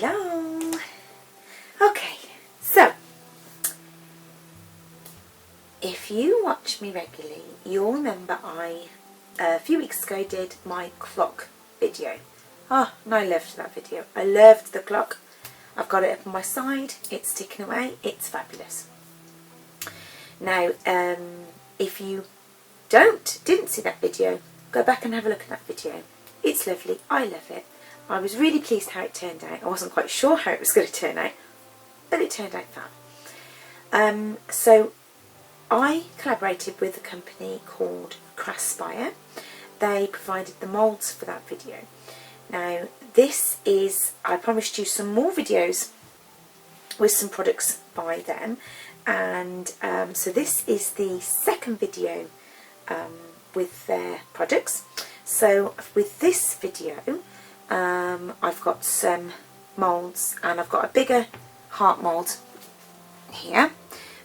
Hello. Okay, so if you watch me regularly, you'll remember I a few weeks ago did my clock video. Oh, and I loved that video. I loved the clock. I've got it up on my side. It's ticking away. It's fabulous. Now, if you didn't see that video, go back and have a look at that video. It's lovely. I love it. I was really pleased how it turned out. I wasn't quite sure how it was going to turn out, but it turned out fab. So I collaborated with a company called Crafspire. They provided the moulds for that video. Now this is, I promised you some more videos with some products by them, and so this is the second video with their products. So with this video I've got some moulds, and I've got a bigger heart mould here,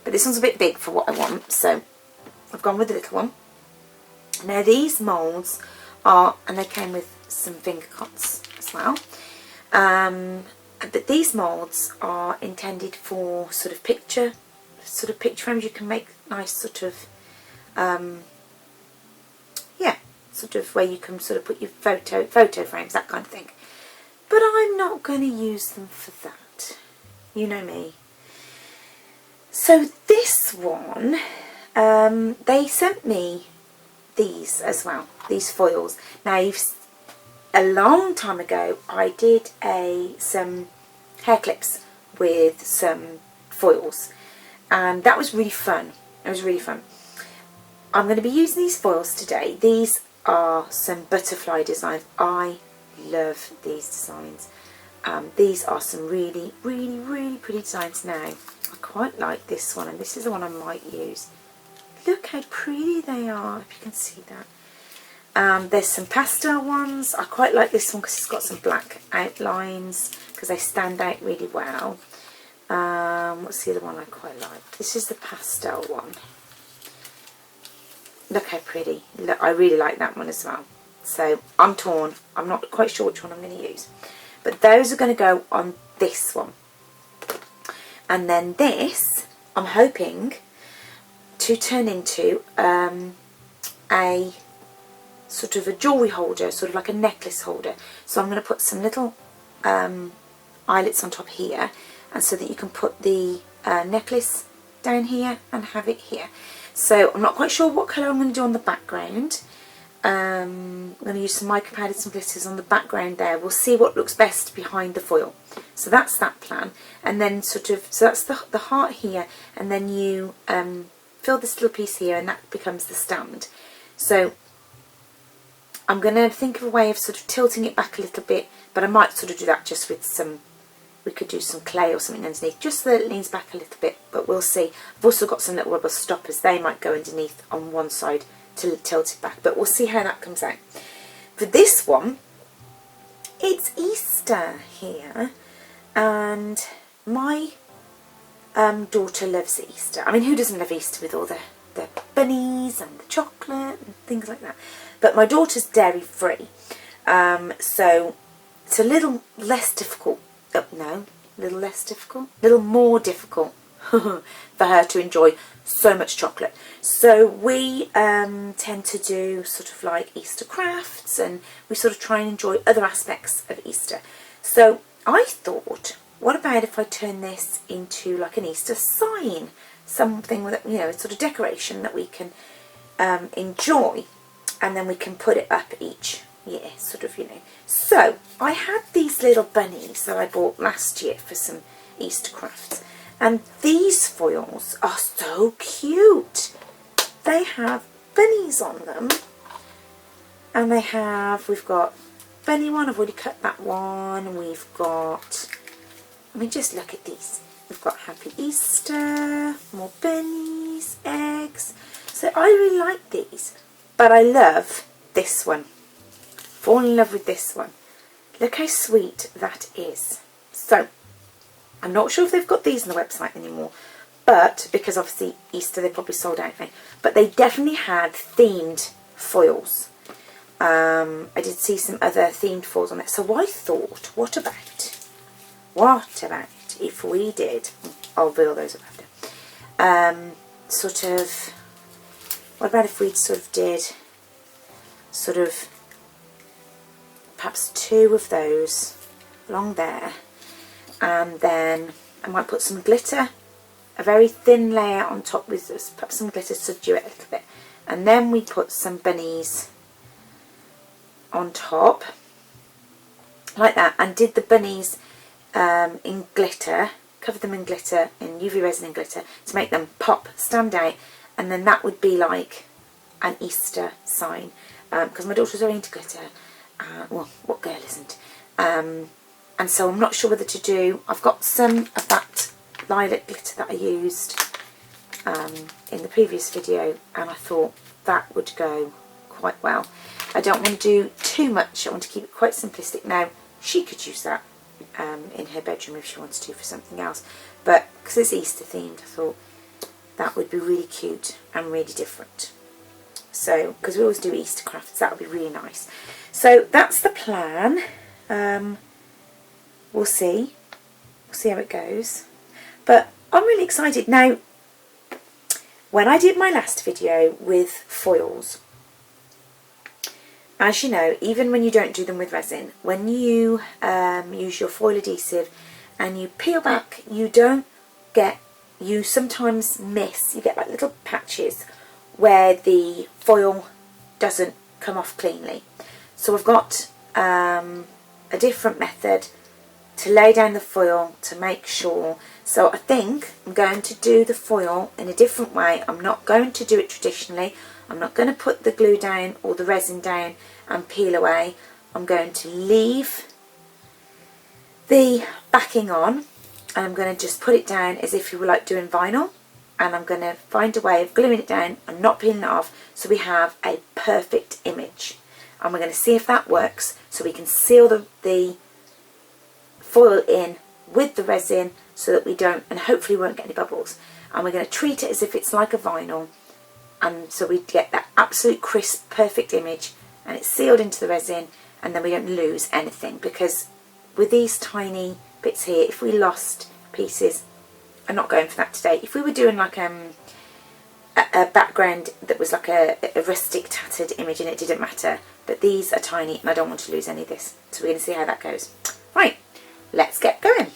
but this one's a bit big for what I want, so I've gone with the little one. Now these moulds are, and they came with some finger cuts as well, but these moulds are intended for sort of picture frames. You can make nice sort of sort of where you can sort of put your photo frames, that kind of thing. But I'm not going to use them for that. You know me. So this one, they sent me these as well, these foils. Now, a long time ago, I did some hair clips with some foils, and that was really fun. It was really fun. I'm going to be using these foils today. These are some butterfly designs. I love these designs. These are some really, really, really pretty designs. Now, I quite like this one, and this is the one I might use. Look how pretty they are, if you can see that. There's some pastel ones. I quite like this one because it's got some black outlines, because they stand out really well. What's the other one I quite like? This is the pastel one. Look how pretty. Look, I really like that one as well. So I'm torn. I'm not quite sure which one I'm going to use. But those are going to go on this one. And then this, I'm hoping to turn into a sort of a jewellery holder, sort of like a necklace holder. So I'm going to put some little eyelets on top here, and so that you can put the necklace down here and have it here. So I'm not quite sure what colour I'm going to do on the background. I'm going to use some mica powder, some glitters on the background there. We'll see what looks best behind the foil. So that's that plan. And then sort of, so that's the heart here, and then you fill this little piece here, and that becomes the stand. So I'm going to think of a way of sort of tilting it back a little bit, but I might sort of do that just with some, we could do some clay or something underneath, just so that it leans back a little bit, but we'll see. I've also got some little rubber stoppers. They might go underneath on one side to tilt it back, but we'll see how that comes out. For this one, it's Easter here, and my daughter loves Easter. I mean, who doesn't love Easter with all the bunnies and the chocolate and things like that? But my daughter's dairy free, so it's a little less difficult. No, a little less difficult, a little more difficult for her to enjoy so much chocolate. So we tend to do sort of like Easter crafts, and we sort of try and enjoy other aspects of Easter. So I thought, what about if I turn this into like an Easter sign, something with, you know, a sort of decoration that we can enjoy, and then we can put it up each year, sort of, you know. So I had these little bunnies that I bought last year for some Easter crafts, and these foils are so cute. They have bunnies on them, and we've got bunny one, I've already cut that one. We've got, I mean, just look at these. We've got Happy Easter, more bunnies, eggs. So I really like these, but I love this one. Fall in love with this one. Look how sweet that is. So I'm not sure if they've got these on the website anymore, but because obviously Easter they probably sold out, but they definitely had themed foils. I did see some other themed foils on it, so I thought, what about what about if we did, I'll build those up after, sort of, what about if we sort of did, sort of, perhaps 2 of those along there, and then I might put some glitter, a very thin layer on top with perhaps some glitter to subdue it a little bit, and then we put some bunnies on top like that, and did the bunnies in glitter, cover them in glitter, in UV resin and glitter, to make them pop, stand out, and then that would be like an Easter sign, because my daughter's very into glitter, well, what girl isn't, and so I'm not sure whether to do, I've got some of that lilac glitter that I used in the previous video, and I thought that would go quite well. I don't want to do too much, I want to keep it quite simplistic. Now, she could use that in her bedroom if she wanted to for something else, but because it's Easter themed, I thought that would be really cute and really different. So, because we always do Easter crafts, that would be really nice. So that's the plan. We'll see how it goes, but I'm really excited. Now, when I did my last video with foils, as you know, even when you don't do them with resin, when you use your foil adhesive and you peel back, you sometimes miss, you get like little patches where the foil doesn't come off cleanly. So I've got a different method to lay down the foil to make sure. So I think I'm going to do the foil in a different way. I'm not going to do it traditionally. I'm not going to put the glue down or the resin down and peel away. I'm going to leave the backing on, and I'm going to just put it down as if you were like doing vinyl, and I'm going to find a way of gluing it down and not peeling it off, so we have a perfect image. And we're going to see if that works, so we can seal the foil in with the resin so that we don't, and hopefully won't get any bubbles. And we're going to treat it as if it's like a vinyl, and so we get that absolute crisp, perfect image, and it's sealed into the resin, and then we don't lose anything, because with these tiny bits here, if we lost pieces, I'm not going for that today. If we were doing like a background that was like a rustic tattered image, and it didn't matter, but these are tiny and I don't want to lose any of this, so we're going to see how that goes. Right, let's get going.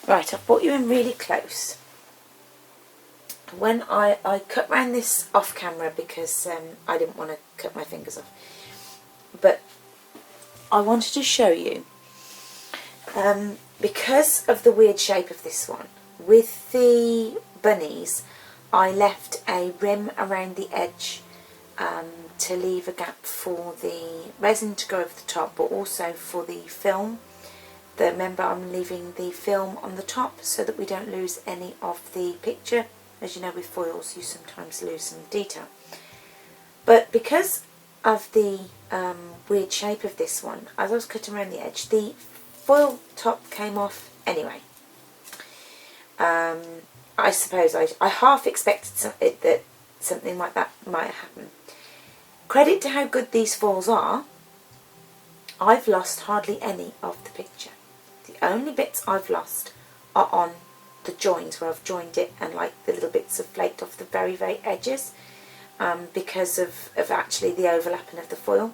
Right, I've brought you in really close. When I cut round this off camera because I didn't want to cut my fingers off, but I wanted to show you, because of the weird shape of this one, with the bunnies I left a rim around the edge to leave a gap for the resin to go over the top, but also for the film. Remember, I'm leaving the film on the top so that we don't lose any of the picture. As you know, with foils you sometimes lose some detail. But because of the weird shape of this one, as I was cutting around the edge, the foil top came off anyway. I suppose I half expected that something like that might happen. Credit to how good these foils are, I've lost hardly any of the picture. The only bits I've lost are on the joins where I've joined it, and like the little bits have flaked off the very, very edges because of actually the overlapping of the foil.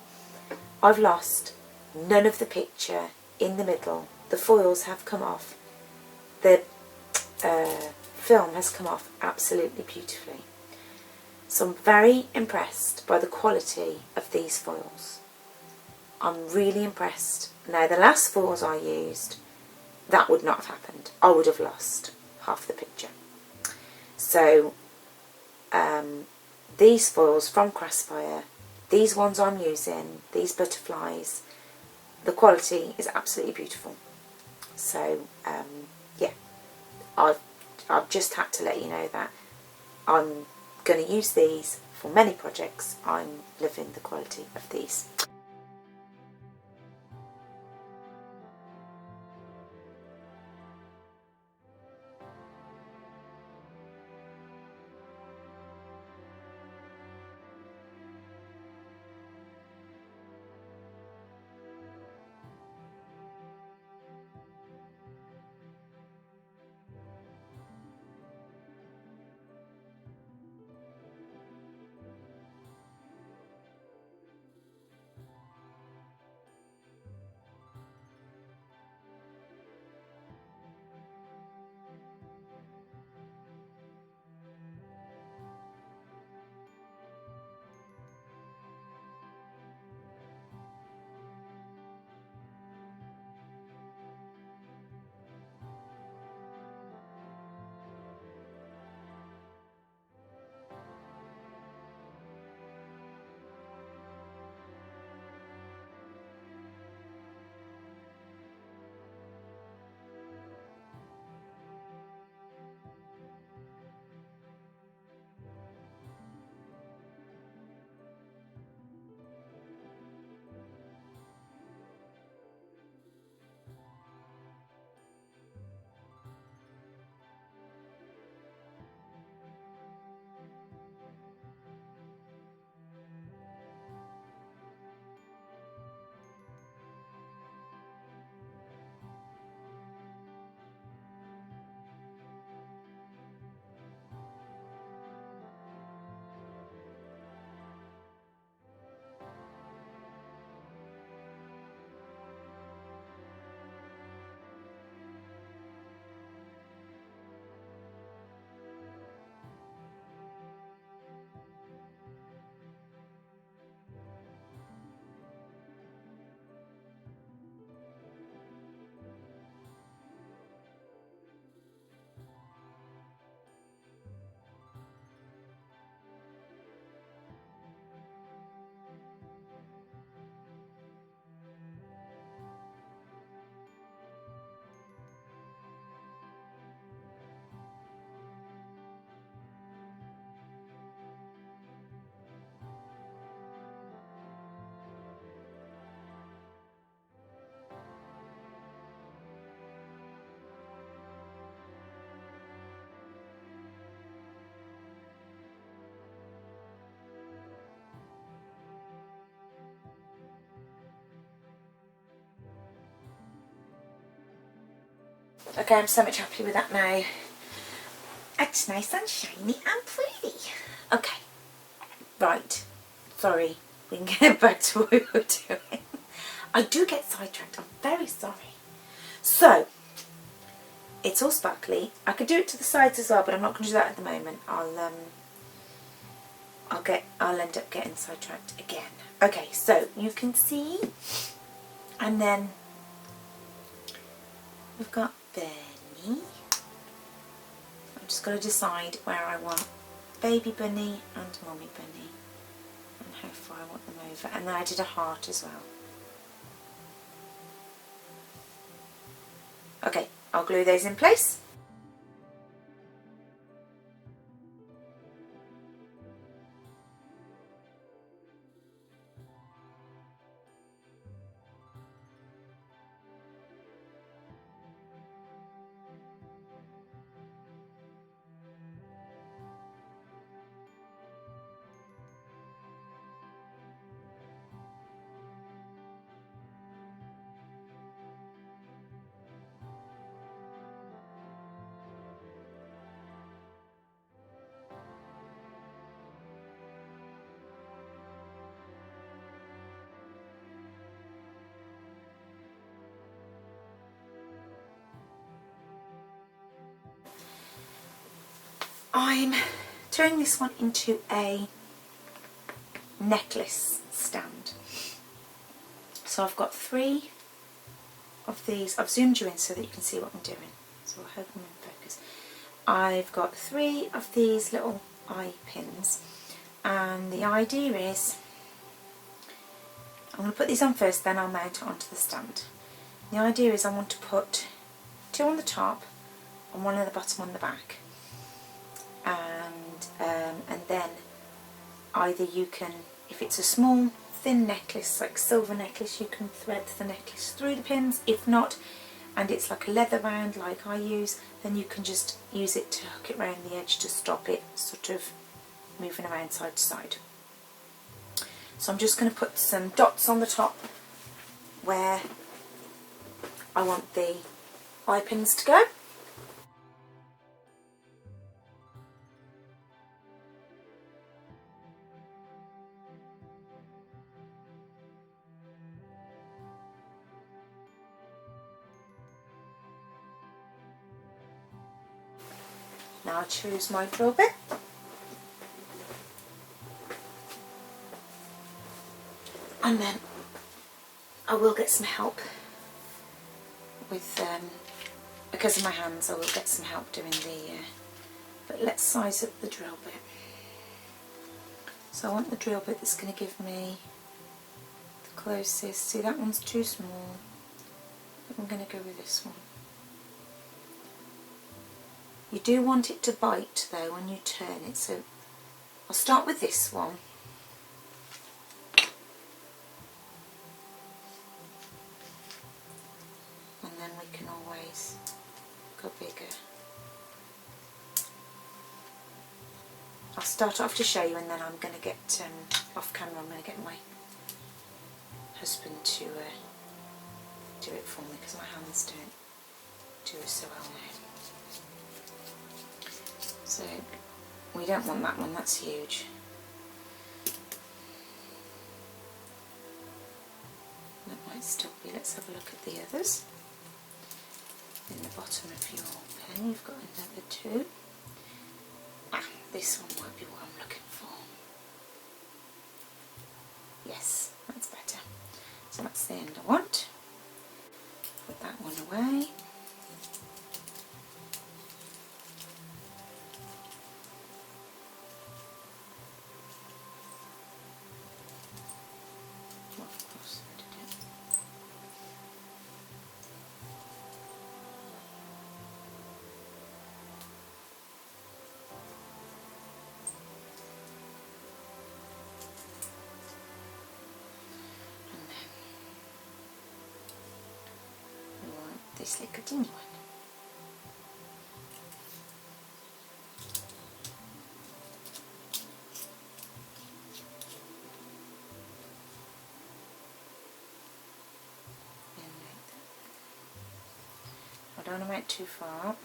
I've lost none of the picture in the middle. The foils have come off. The film has come off absolutely beautifully. So I'm very impressed by the quality of these foils. I'm really impressed. Now, the last foils I used, that would not have happened. I would have lost half the picture. So these foils from Crossfire, these ones I'm using, these butterflies, the quality is absolutely beautiful. So yeah, I've just had to let you know that I'm going to use these for many projects. I'm loving the quality of these. Okay, I'm so much happy with that now. It's nice and shiny and pretty. Okay, right. Sorry, we can get back to what we were doing. I do get sidetracked, I'm very sorry. So, it's all sparkly. I could do it to the sides as well, but I'm not going to do that at the moment. I'll end up getting sidetracked again. Okay, so you can see, and then we've got Bernie. I've just got to decide where I want baby bunny and mommy bunny, and how far I want them over. And then I did a heart as well. Okay, I'll glue those in place. I'm turning this one into a necklace stand. So I've got 3 of these. I've zoomed you in so that you can see what I'm doing. So I hope I'm in focus. I've got 3 of these little eye pins, and the idea is I'm going to put these on first, then I'll mount it onto the stand. The idea is I want to put 2 on the top and 1 at the bottom on the back. And then either you can, if it's a small thin necklace like silver necklace, you can thread the necklace through the pins. If not, and it's like a leather band like I use, then you can just use it to hook it around the edge to stop it sort of moving around side to side. So I'm just going to put some dots on the top where I want the eye pins to go. Now I choose my drill bit, and then I will get some help with, because of my hands, I will get some help doing the, but let's size up the drill bit. So I want the drill bit that's going to give me the closest. See, that one's too small. I'm going to go with this one. You do want it to bite though when you turn it, so I'll start with this one. And then we can always go bigger. I'll start off to show you, and then I'm going to get, off camera, I'm going to get my husband to do it for me, because my hands don't do it so well now. So we don't want that one, that's huge. That might still be. Let's have a look at the others. In the bottom of your pen you've got another 2. This one might be what I'm looking for. Yes, that's better. So that's the end I want. Put that one away. This little tiny one. I don't want to make it too far.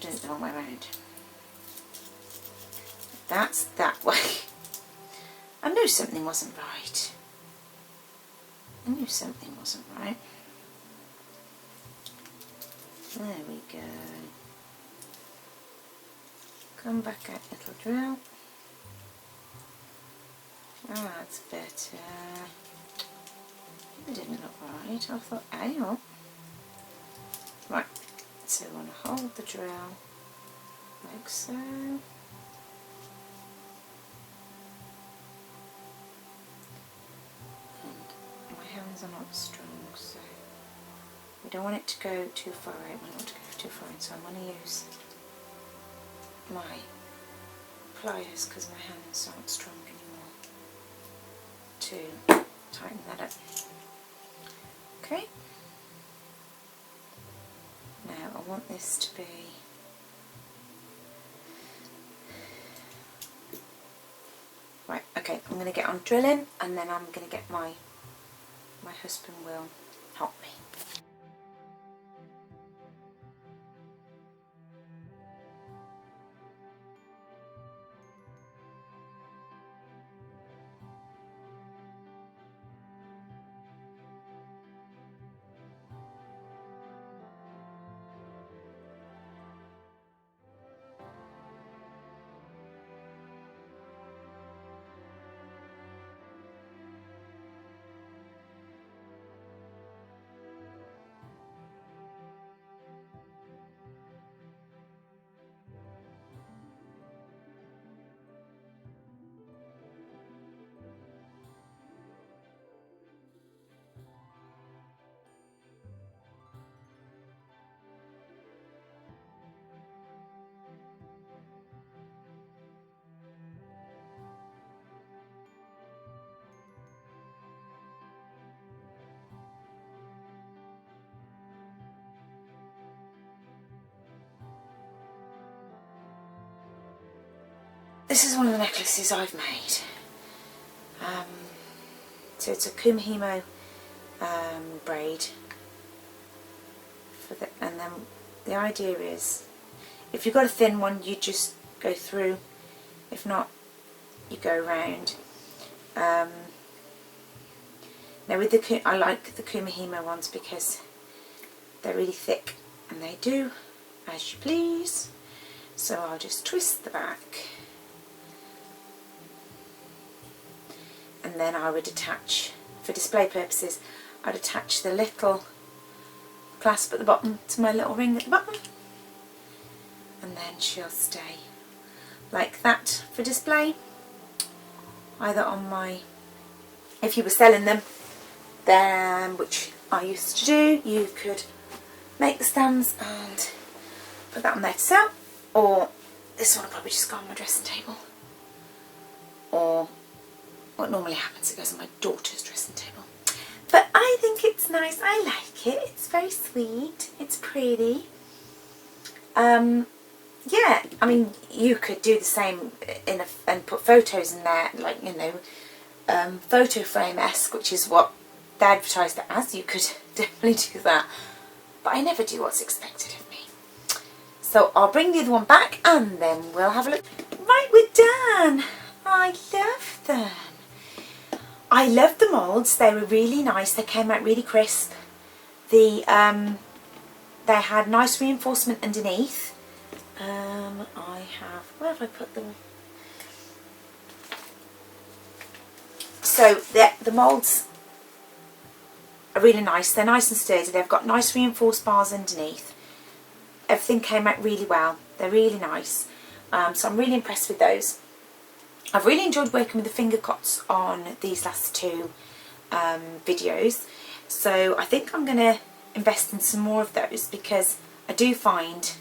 doing it the wrong way around. That's that way. I knew something wasn't right. I knew something wasn't right. There we go. Come back out, little drill. Ah, that's better. It didn't look right. I thought, hang on. Right, so we want to hold the drill like so. And my hands are not strong, so we don't want it to go too far out. We don't want it to go too far in, so I'm going to use my pliers because my hands aren't strong anymore to tighten that up. Okay. Now I want this to be right. Okay, I'm going to get on drilling, and then I'm going to get my husband will help me. This is one of the necklaces I've made. So it's a kumihimo braid. And then the idea is, if you've got a thin one, you just go through. If not, you go around. Now with the I like the kumihimo ones because they're really thick and they do as you please. So I'll just twist the back. And then I would attach, for display purposes, I'd attach the little clasp at the bottom to my little ring at the bottom, and then she'll stay like that for display, either on my, if you were selling them, then, which I used to do, you could make the stands and put that on there to sell, or this one will probably just go on my dressing table, or what normally happens, it goes on my daughter's dressing table. But I think it's nice, I like it, it's very sweet, it's pretty. Yeah, I mean, you could do the same and put photos in there, like, you know, photo frame-esque, which is what they advertised it as. You could definitely do that, but I never do what's expected of me. So I'll bring the other one back and then we'll have a look. Right, we're done. I love them. I love the moulds. They were really nice. They came out really crisp. They had nice reinforcement underneath. I have, where have I put them? So the moulds are really nice. They're nice and sturdy. They've got nice reinforced bars underneath. Everything came out really well. They're really nice. So I'm really impressed with those. I've really enjoyed working with the finger cuts on these last two videos. So I think I'm going to invest in some more of those, because I do find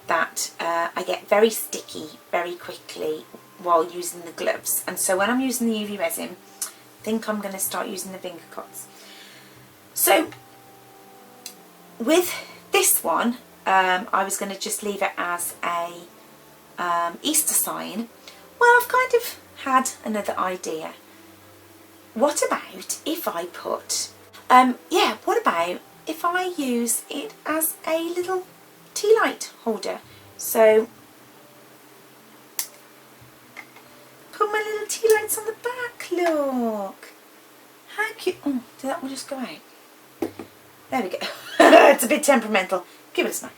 that I get very sticky very quickly while using the gloves. And so when I'm using the UV resin, I think I'm going to start using the finger cuts. So with this one, I was going to just leave it as a Easter sign. Well, I've kind of had another idea. What about if I put, what about if I use it as a little tea light holder? So put my little tea lights on the back, look. How cute. Oh, did that one just go out? There we go. It's a bit temperamental. Give it a smack.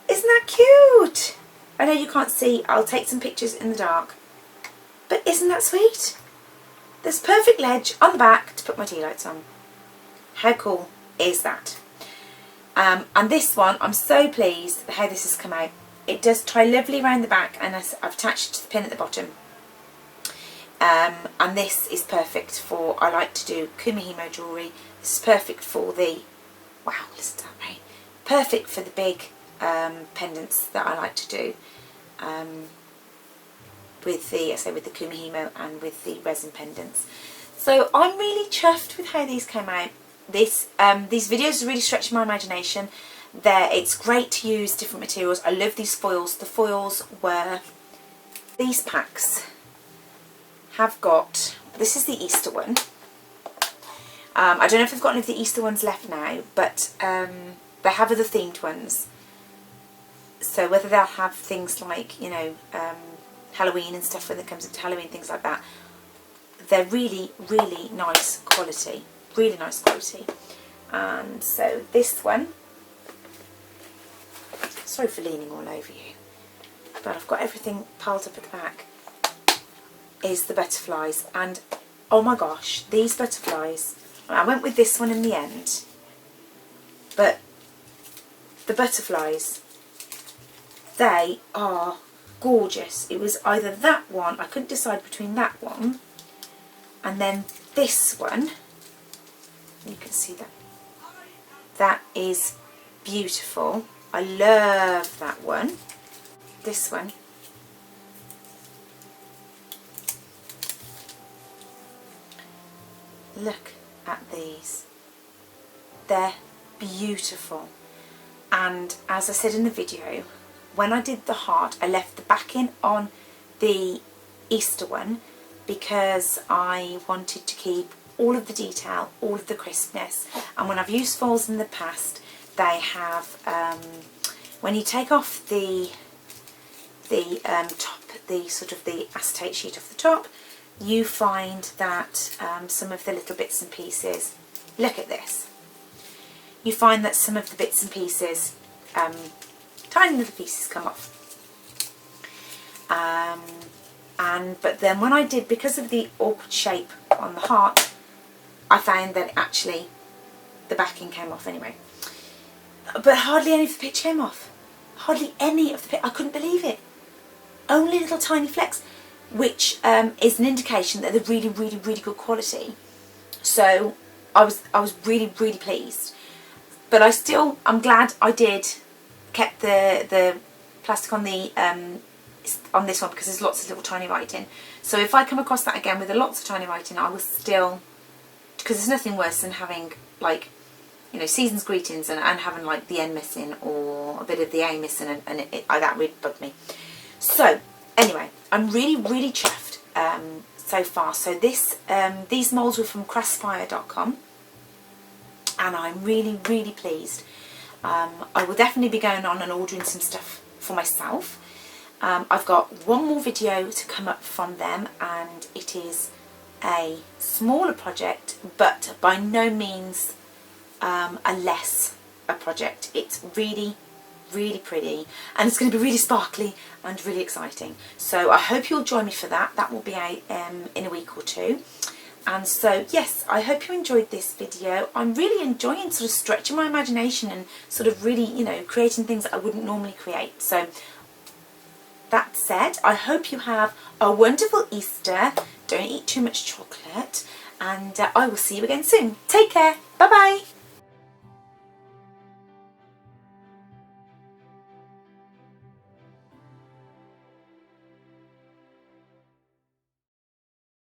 Isn't that cute? I know you can't see. I'll take some pictures in the dark. But isn't that sweet? There's perfect ledge on the back to put my tea lights on. How cool is that? And this one, I'm so pleased how this has come out. It does tie lovely around the back, and I've attached the pin at the bottom. And this is perfect for, I like to do kumihimo jewellery. This is perfect for the, wow, listen to that rain. Perfect for the big pendants that I like to do. With the, with the kumihimo and with the resin pendants. So I'm really chuffed with how these came out. These videos are really stretching my imagination. It's great to use different materials. I love these foils. The foils were, these packs have got, this is the Easter one. I don't know if they've got any of the Easter ones left now, but they have other themed ones. So whether they'll have things like, you know, Halloween and stuff when it comes into Halloween, things like that, they're really, really nice quality. Really nice quality. And so this one, sorry for leaning all over you, but I've got everything piled up at the back, is the butterflies. And oh my gosh, these butterflies, I went with this one in the end, but the butterflies, they are gorgeous. It was either that one, I couldn't decide between that one and then this one. You can see that. That is beautiful. I love that one. This one. Look at these. They're beautiful. And as I said in the video, when I did the heart, I left the backing on the Easter one because I wanted to keep all of the detail, all of the crispness. And when I've used foils in the past, they have, when you take off the top, the sort of the acetate sheet off the top, you find that some of the little bits and pieces, look at this, you find that some of the bits and pieces, tiny little pieces come off. But then when I did, because of the awkward shape on the heart, I found that actually the backing came off anyway. But hardly any of the pitch came off. Hardly any of the pitch. I couldn't believe it. Only little tiny flecks, which is an indication that they're really, really, really good quality. So I was really, really pleased. But I'm glad I kept the plastic on the on this one, because there's lots of little tiny writing. So if I come across that again with lots of tiny writing, I will still, because there's nothing worse than having, like, you know, season's greetings and having like the N missing or a bit of the A missing, and that really bugged me. So anyway, I'm really, really chuffed so far. So these moulds were from craftspire.com, and I'm really, really pleased. I will definitely be going on and ordering some stuff for myself. I've got one more video to come up from them, and it is a smaller project, but by no means a project. It's really, really pretty, and it's going to be really sparkly and really exciting. So I hope you'll join me for that. That will be out in a week or two. And so yes, I hope you enjoyed this video. I'm really enjoying sort of stretching my imagination and sort of really, you know, creating things that I wouldn't normally create. So that said, I hope you have a wonderful Easter. Don't eat too much chocolate, and I will see you again soon. Take care. Bye bye.